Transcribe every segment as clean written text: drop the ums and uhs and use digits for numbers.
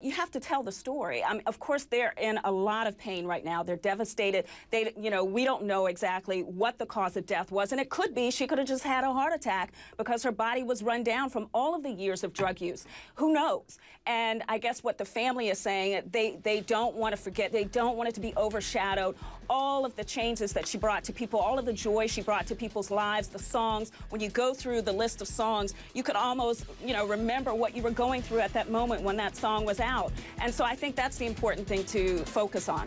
you have to tell the story. Of course, they're in a lot of pain right now. They're devastated. They, you know, we don't know exactly what the cause of death was, and it could be she could have just had a heart attack because her body was run down from all of the years of drug use. Who knows? And I guess what the family is saying, they don't want to forget. They don't want it to be overshadowed. All of the changes that she brought to people, all of the joy she brought to people's lives, the songs. When you go through the list of songs, you could almost, you know, remember what you were going through at that moment when that song was out. And so I think that's the important thing to focus on.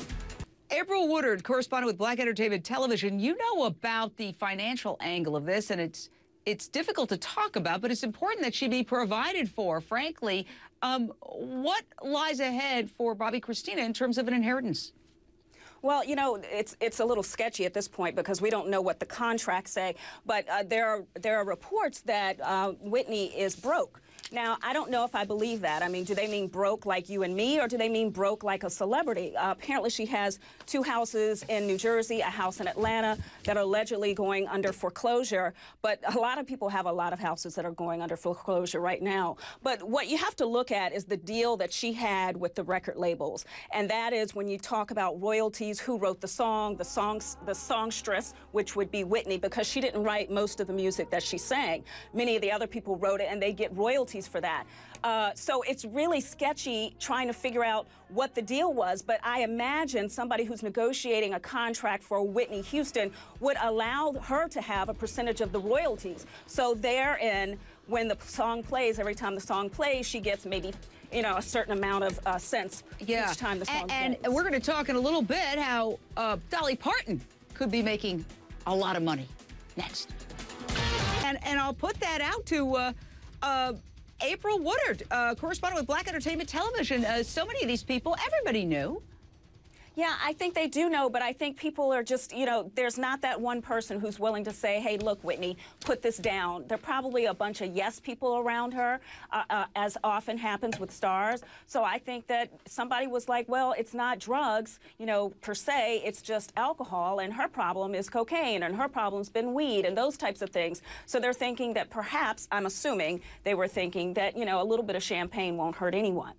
April Woodard, correspondent with Black Entertainment Television, you know about the financial angle of this, and it's difficult to talk about, but it's important that she be provided for. Frankly, what lies ahead for Bobby Christina in terms of an inheritance? Well, you know, it's a little sketchy at this point because we don't know what the contracts say, but there are reports that Whitney is broke. Now, I don't know if I believe that. I mean, do they mean broke like you and me, or do they mean broke like a celebrity? Apparently, she has 2 houses in New Jersey, a house in Atlanta that are allegedly going under foreclosure. But a lot of people have a lot of houses that are going under foreclosure right now. But what you have to look at is the deal that she had with the record labels. And that is when you talk about royalties, who wrote the song, the songstress, which would be Whitney, because she didn't write most of the music that she sang. Many of the other people wrote it, and they get royalties for that. So it's really sketchy trying to figure out what the deal was, but I imagine somebody who's negotiating a contract for Whitney Houston would allow her to have a percentage of the royalties. So therein, when the song plays, every time the song plays, she gets maybe, you know, a certain amount of cents each time the song plays. And we're going to talk in a little bit how Dolly Parton could be making a lot of money next. And I'll put that out to April Woodard, correspondent with Black Entertainment Television. So many of these people, everybody knew. Yeah, I think they do know, but I think people are just, you know, there's not that one person who's willing to say, hey, look, Whitney, put this down. There are probably a bunch of yes people around her, as often happens with stars. So I think that somebody was like, well, it's not drugs, you know, per se, it's just alcohol, and her problem is cocaine, and her problem's been weed, and those types of things. So they're thinking that perhaps, I'm assuming, they were thinking that, you know, a little bit of champagne won't hurt anyone.